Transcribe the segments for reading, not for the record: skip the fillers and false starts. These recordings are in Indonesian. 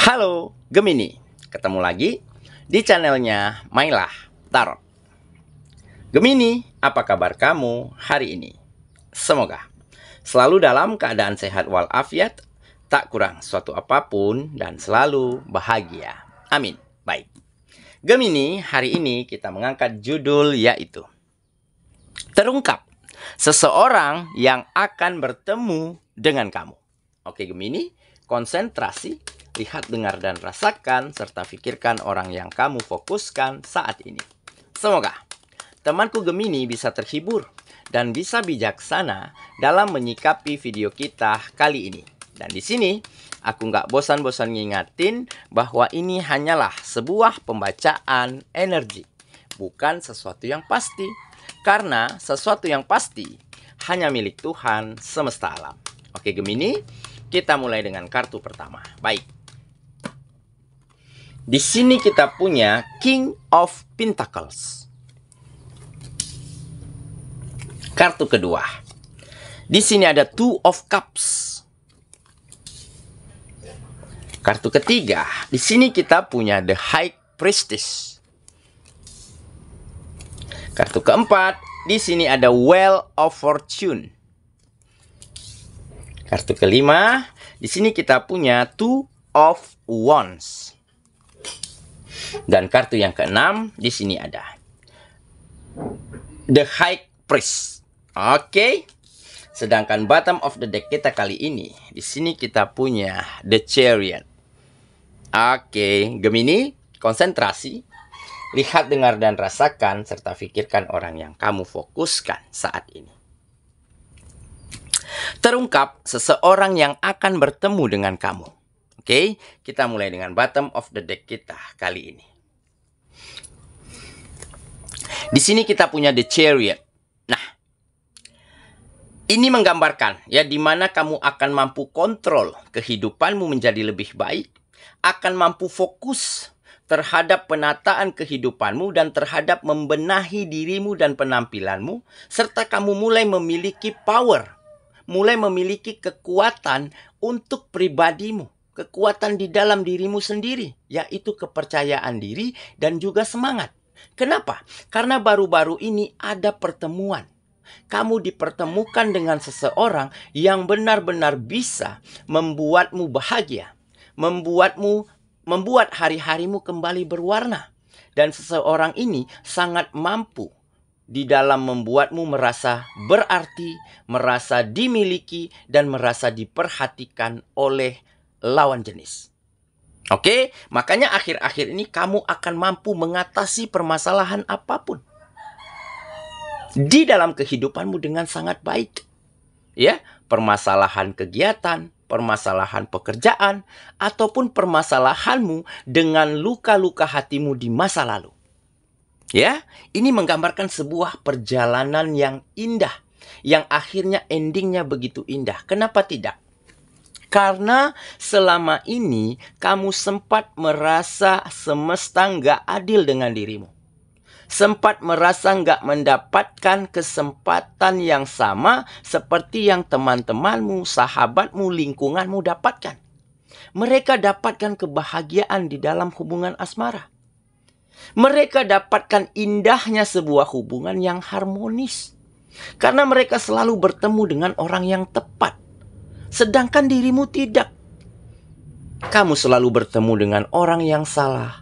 Halo Gemini, ketemu lagi di channelnya Mailah Tarot. Gemini, apa kabar kamu hari ini? Semoga selalu dalam keadaan sehat walafiat, tak kurang suatu apapun, dan selalu bahagia. Amin. Baik, Gemini, hari ini kita mengangkat judul yaitu Terungkap seseorang yang akan bertemu dengan kamu. Oke Gemini, konsentrasi, lihat, dengar, dan rasakan, serta pikirkan orang yang kamu fokuskan saat ini. Semoga temanku Gemini bisa terhibur dan bisa bijaksana dalam menyikapi video kita kali ini. Dan di sini, aku nggak bosan-bosan ngingatin bahwa ini hanyalah sebuah pembacaan energi, bukan sesuatu yang pasti. Karena sesuatu yang pasti hanya milik Tuhan semesta alam. Oke Gemini, kita mulai dengan kartu pertama. Baik. Di sini kita punya King of Pentacles. Kartu kedua. Di sini ada Two of Cups. Kartu ketiga. Di sini kita punya The High Priestess. Kartu keempat. Di sini ada Wheel of Fortune. Kartu kelima. Di sini kita punya Two of Wands. Dan kartu yang keenam di sini ada The High Priest. Oke. Sedangkan bottom of the deck kita kali ini, di sini kita punya The Chariot. Oke, Gemini, konsentrasi, lihat, dengar, dan rasakan, serta pikirkan orang yang kamu fokuskan saat ini. Terungkap seseorang yang akan bertemu dengan kamu. Oke, kita mulai dengan bottom of the deck kita kali ini. Di sini kita punya The Chariot. Nah, ini menggambarkan ya di mana kamu akan mampu kontrol kehidupanmu menjadi lebih baik, akan mampu fokus terhadap penataan kehidupanmu dan terhadap membenahi dirimu dan penampilanmu, serta kamu mulai memiliki power, mulai memiliki kekuatan untuk pribadimu. Kekuatan di dalam dirimu sendiri, yaitu kepercayaan diri dan juga semangat. Kenapa? Karena baru-baru ini ada pertemuan. Kamu dipertemukan dengan seseorang yang benar-benar bisa membuatmu bahagia, membuat hari-harimu kembali berwarna. Dan seseorang ini sangat mampu di dalam membuatmu merasa berarti, merasa dimiliki, dan merasa diperhatikan oleh lawan jenis. Oke, makanya akhir-akhir ini kamu akan mampu mengatasi permasalahan apapun di dalam kehidupanmu dengan sangat baik. Ya, permasalahan kegiatan, permasalahan pekerjaan, ataupun permasalahanmu dengan luka-luka hatimu di masa lalu. Ya, ini menggambarkan sebuah perjalanan yang indah, yang akhirnya endingnya begitu indah. Kenapa tidak? Karena selama ini kamu sempat merasa semesta nggak adil dengan dirimu. Sempat merasa nggak mendapatkan kesempatan yang sama seperti yang teman-temanmu, sahabatmu, lingkunganmu dapatkan. Mereka dapatkan kebahagiaan di dalam hubungan asmara. Mereka dapatkan indahnya sebuah hubungan yang harmonis. Karena mereka selalu bertemu dengan orang yang tepat. Sedangkan dirimu tidak. Kamu selalu bertemu dengan orang yang salah.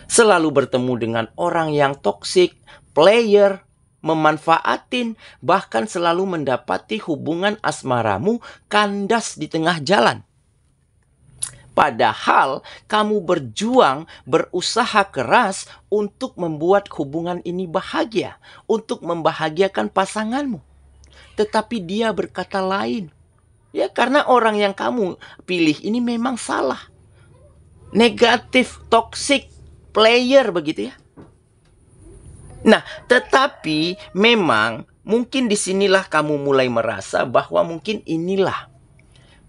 Selalu bertemu dengan orang yang toksik, player, memanfaatin, bahkan selalu mendapati hubungan asmaramu kandas di tengah jalan. Padahal kamu berjuang, berusaha keras untuk membuat hubungan ini bahagia, untuk membahagiakan pasanganmu. Tetapi dia berkata lain. Ya, karena orang yang kamu pilih ini memang salah. Negatif, toxic, player begitu ya. Nah, tetapi memang mungkin disinilah kamu mulai merasa bahwa mungkin inilah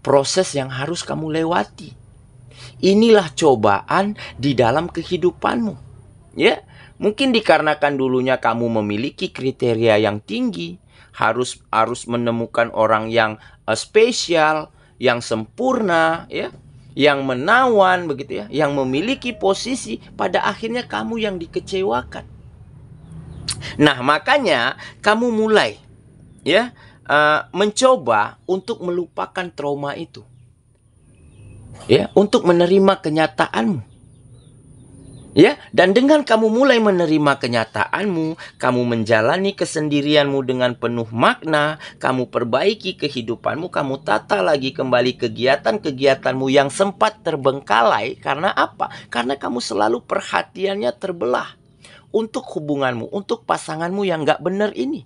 proses yang harus kamu lewati. Inilah cobaan di dalam kehidupanmu. Ya, mungkin dikarenakan dulunya kamu memiliki kriteria yang tinggi, harus menemukan orang yang spesial, yang sempurna, ya. yang menawan begitu ya, yang memiliki posisi, pada akhirnya kamu yang dikecewakan. Nah, makanya kamu mulai ya mencoba untuk melupakan trauma itu. Ya, untuk menerima kenyataanmu. Ya, dan dengan kamu mulai menerima kenyataanmu, kamu menjalani kesendirianmu dengan penuh makna, kamu perbaiki kehidupanmu, kamu tata lagi kembali kegiatan-kegiatanmu yang sempat terbengkalai. Karena apa? Karena kamu selalu perhatiannya terbelah untuk hubunganmu, untuk pasanganmu yang gak benar ini.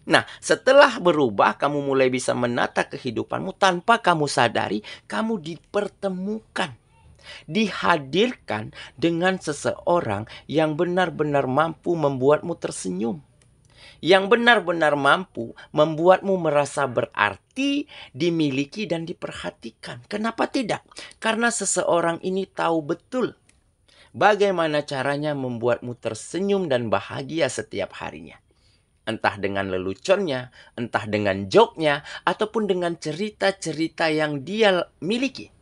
Nah, setelah berubah, kamu mulai bisa menata kehidupanmu tanpa kamu sadari, kamu dipertemukan, dihadirkan dengan seseorang yang benar-benar mampu membuatmu tersenyum, yang benar-benar mampu membuatmu merasa berarti, dimiliki dan diperhatikan. Kenapa tidak? Karena seseorang ini tahu betul bagaimana caranya membuatmu tersenyum dan bahagia setiap harinya. Entah dengan leluconnya, entah dengan joke-nya, ataupun dengan cerita-cerita yang dia miliki.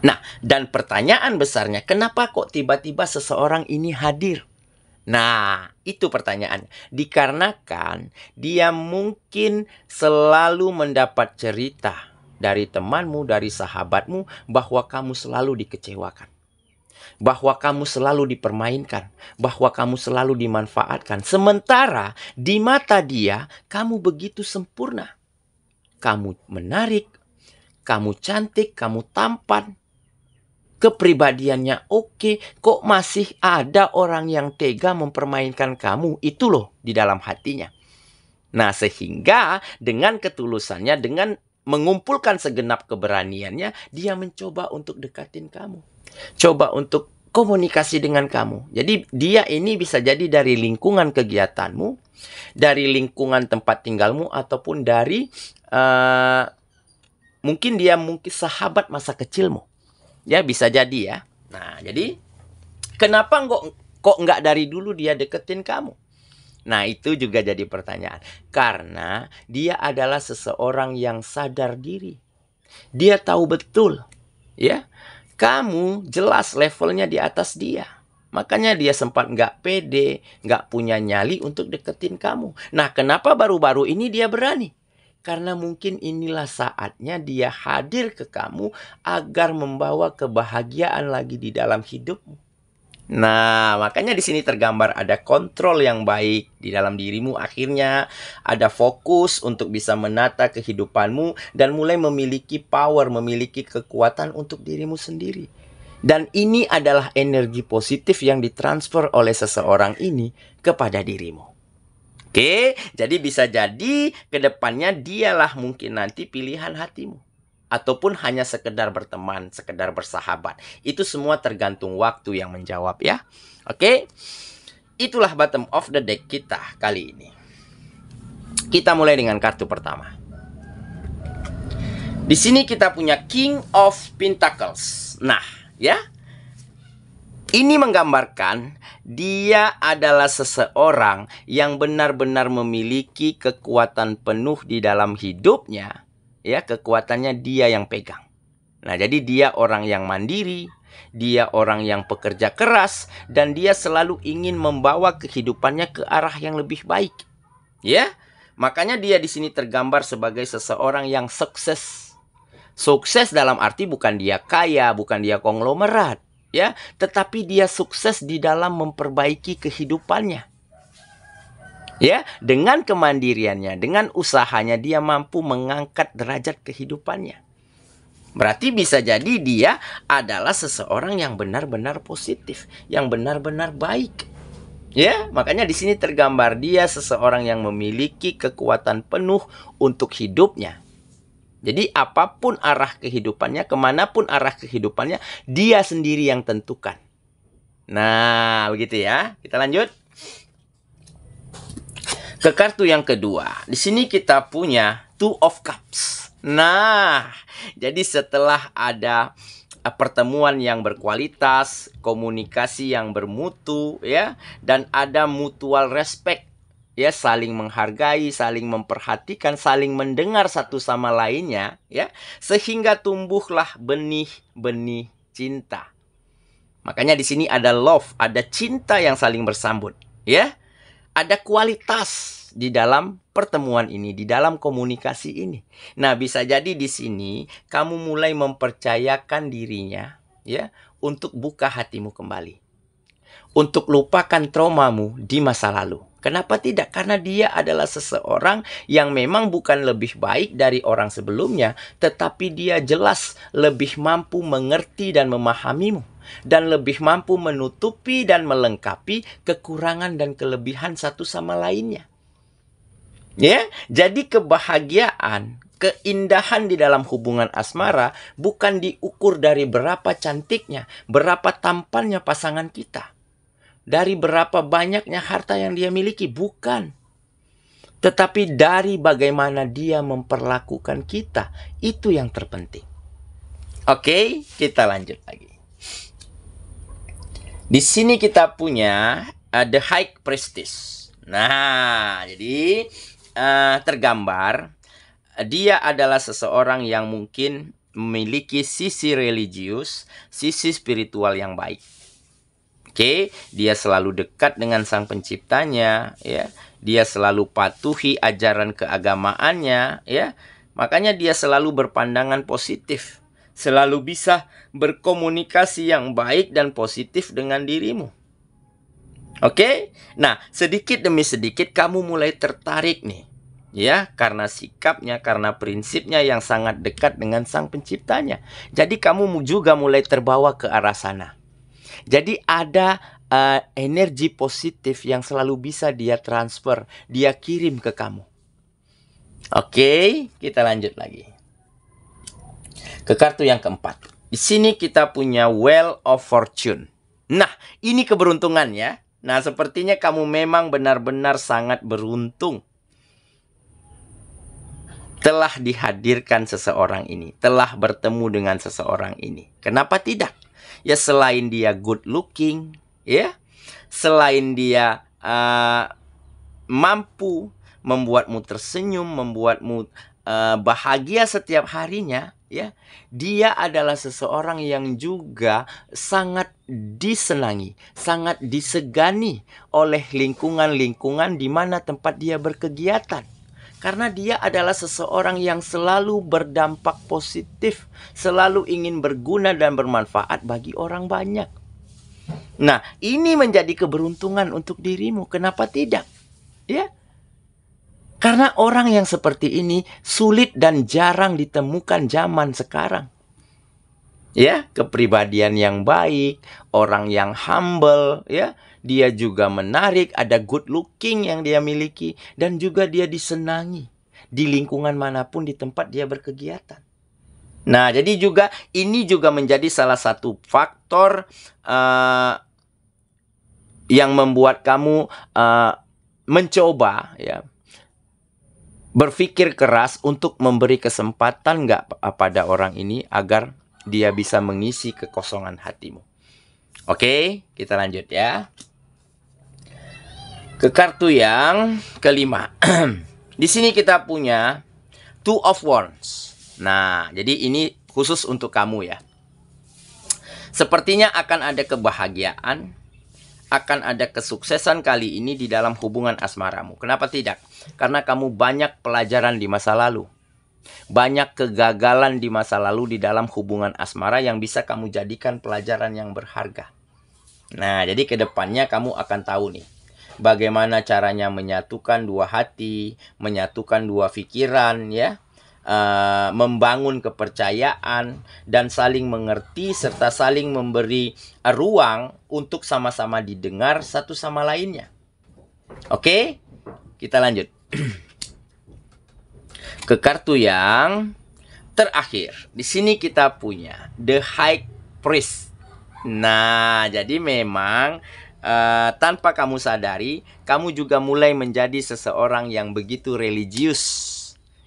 Nah, dan pertanyaan besarnya, kenapa kok tiba-tiba seseorang ini hadir? Nah, itu pertanyaan. Dikarenakan dia mungkin selalu mendapat cerita dari temanmu, dari sahabatmu, bahwa kamu selalu dikecewakan, bahwa kamu selalu dipermainkan, bahwa kamu selalu dimanfaatkan. Sementara di mata dia, kamu begitu sempurna. Kamu menarik, kamu cantik, kamu tampan, kepribadiannya oke, kok masih ada orang yang tega mempermainkan kamu? Itu loh di dalam hatinya. Nah, sehingga dengan ketulusannya, dengan mengumpulkan segenap keberaniannya, dia mencoba untuk dekatin kamu, coba untuk komunikasi dengan kamu. Jadi dia ini bisa jadi dari lingkungan kegiatanmu, dari lingkungan tempat tinggalmu, ataupun dari mungkin sahabat masa kecilmu. Ya, bisa jadi ya. Nah, jadi kenapa kok nggak dari dulu dia deketin kamu? Nah, itu juga jadi pertanyaan. Karena dia adalah seseorang yang sadar diri. Dia tahu betul, ya, kamu jelas levelnya di atas dia. Makanya dia sempat nggak pede, nggak punya nyali untuk deketin kamu. Nah, kenapa baru-baru ini dia berani? Karena mungkin inilah saatnya dia hadir ke kamu agar membawa kebahagiaan lagi di dalam hidupmu. Nah, makanya di sini tergambar ada kontrol yang baik di dalam dirimu. Akhirnya ada fokus untuk bisa menata kehidupanmu dan mulai memiliki power, memiliki kekuatan untuk dirimu sendiri. Dan ini adalah energi positif yang ditransfer oleh seseorang ini kepada dirimu. Oke, jadi bisa jadi kedepannya dialah mungkin nanti pilihan hatimu. Ataupun hanya sekedar berteman, sekedar bersahabat. Itu semua tergantung waktu yang menjawab ya. Oke, itulah bottom of the deck kita kali ini. Kita mulai dengan kartu pertama. Di sini kita punya King of Pentacles. Nah, ya. Ini menggambarkan dia adalah seseorang yang benar-benar memiliki kekuatan penuh di dalam hidupnya. Ya, kekuatannya dia yang pegang. Nah, jadi dia orang yang mandiri, dia orang yang pekerja keras, dan dia selalu ingin membawa kehidupannya ke arah yang lebih baik. Ya, makanya dia di sini tergambar sebagai seseorang yang sukses. Sukses dalam arti bukan dia kaya, bukan dia konglomerat, ya, tetapi dia sukses di dalam memperbaiki kehidupannya. Ya, dengan kemandiriannya, dengan usahanya dia mampu mengangkat derajat kehidupannya. Berarti bisa jadi dia adalah seseorang yang benar-benar positif, yang benar-benar baik. Ya, makanya di sini tergambar dia seseorang yang memiliki kekuatan penuh untuk hidupnya. Jadi apapun arah kehidupannya, kemanapun arah kehidupannya, dia sendiri yang tentukan. Nah, begitu ya. Kita lanjut ke kartu yang kedua. Di sini kita punya Two of Cups. Nah, jadi setelah ada pertemuan yang berkualitas, komunikasi yang bermutu, ya, dan ada mutual respect, ya, saling menghargai, saling memperhatikan, saling mendengar satu sama lainnya, ya, sehingga tumbuhlah benih-benih cinta. Makanya di sini ada love, ada cinta yang saling bersambut, ya. Ada kualitas di dalam pertemuan ini, di dalam komunikasi ini. Nah, bisa jadi di sini kamu mulai mempercayakan dirinya, ya, untuk buka hatimu kembali. Untuk lupakan traumamu di masa lalu. Kenapa tidak? Karena dia adalah seseorang yang memang bukan lebih baik dari orang sebelumnya, tetapi dia jelas lebih mampu mengerti dan memahamimu, dan lebih mampu menutupi dan melengkapi kekurangan dan kelebihan satu sama lainnya. Ya, jadi kebahagiaan, keindahan di dalam hubungan asmara bukan diukur dari berapa cantiknya, berapa tampannya pasangan kita, dari berapa banyaknya harta yang dia miliki, bukan. Tetapi dari bagaimana dia memperlakukan kita, itu yang terpenting. Oke, kita lanjut lagi. Di sini kita punya the high priestess. Nah, jadi tergambar dia adalah seseorang yang mungkin memiliki sisi religius, sisi spiritual yang baik. Oke, dia selalu dekat dengan Sang Penciptanya, ya. Dia selalu patuhi ajaran keagamaannya, ya. Makanya dia selalu berpandangan positif, selalu bisa berkomunikasi yang baik dan positif dengan dirimu. Oke? Nah, sedikit demi sedikit kamu mulai tertarik nih, ya, karena sikapnya, karena prinsipnya yang sangat dekat dengan Sang Penciptanya. Jadi kamu juga mulai terbawa ke arah sana. Jadi ada energi positif yang selalu bisa dia transfer, dia kirim ke kamu. Oke, kita lanjut lagi. Ke kartu yang keempat. Di sini kita punya Wheel of Fortune. Nah, ini keberuntungan ya. Nah, sepertinya kamu memang benar-benar sangat beruntung. Telah dihadirkan seseorang ini, telah bertemu dengan seseorang ini. Kenapa tidak? Ya, selain dia good looking, ya, selain dia mampu membuatmu tersenyum, membuatmu bahagia setiap harinya, ya, dia adalah seseorang yang juga sangat disenangi, sangat disegani oleh lingkungan-lingkungan di mana tempat dia berkegiatan. Karena dia adalah seseorang yang selalu berdampak positif, selalu ingin berguna dan bermanfaat bagi orang banyak. Nah, ini menjadi keberuntungan untuk dirimu. Kenapa tidak? Ya. Karena orang yang seperti ini sulit dan jarang ditemukan zaman sekarang. Ya, kepribadian yang baik, orang yang humble, ya. Dia juga menarik, ada good looking yang dia miliki, dan juga dia disenangi di lingkungan manapun di tempat dia berkegiatan. Nah, jadi juga ini juga menjadi salah satu faktor yang membuat kamu mencoba, ya, berpikir keras untuk memberi kesempatan nggak pada orang ini agar dia bisa mengisi kekosongan hatimu. Oke, kita lanjut ya. Ke kartu yang kelima. Di sini kita punya Two of Wands. Nah, jadi ini khusus untuk kamu ya. Sepertinya akan ada kebahagiaan, akan ada kesuksesan kali ini di dalam hubungan asmaramu. Kenapa tidak? Karena kamu banyak pelajaran di masa lalu. Banyak kegagalan di masa lalu di dalam hubungan asmara yang bisa kamu jadikan pelajaran yang berharga. Nah, jadi ke depannya kamu akan tahu nih, bagaimana caranya menyatukan dua hati, menyatukan dua pikiran, ya, membangun kepercayaan dan saling mengerti serta saling memberi ruang untuk sama-sama didengar satu sama lainnya. Oke, kita lanjut. Ke kartu yang terakhir. Di sini kita punya The High Priest. Nah, jadi memang tanpa kamu sadari, kamu juga mulai menjadi seseorang yang begitu religius,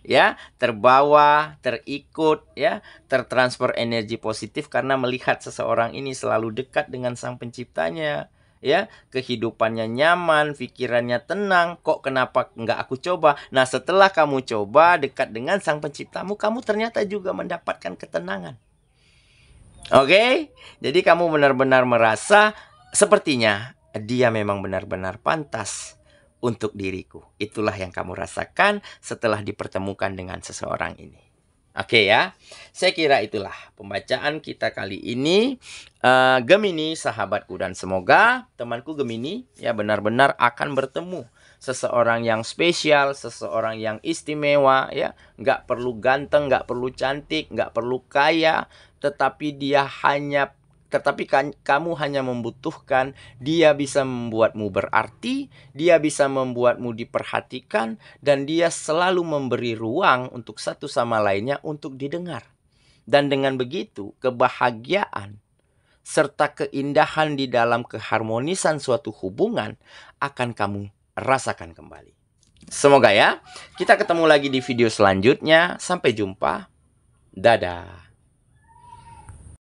ya, terbawa, terikut, ya, tertransfer energi positif karena melihat seseorang ini selalu dekat dengan Sang Penciptanya, ya, kehidupannya nyaman, pikirannya tenang. Kok kenapa nggak aku coba? Nah, setelah kamu coba dekat dengan Sang Penciptamu, kamu ternyata juga mendapatkan ketenangan. Oke? Jadi kamu benar-benar merasa sepertinya dia memang benar-benar pantas untuk diriku. Itulah yang kamu rasakan setelah dipertemukan dengan seseorang ini. Oke ya, saya kira itulah pembacaan kita kali ini. Gemini sahabatku, dan semoga temanku Gemini ya benar-benar akan bertemu seseorang yang spesial, seseorang yang istimewa ya. Nggak perlu ganteng, nggak perlu cantik, nggak perlu kaya, tetapi kamu hanya membutuhkan dia bisa membuatmu berarti, dia bisa membuatmu diperhatikan, dan dia selalu memberi ruang untuk satu sama lainnya untuk didengar. Dan dengan begitu, kebahagiaan serta keindahan di dalam keharmonisan suatu hubungan akan kamu rasakan kembali. Semoga ya, kita ketemu lagi di video selanjutnya. Sampai jumpa. Dadah.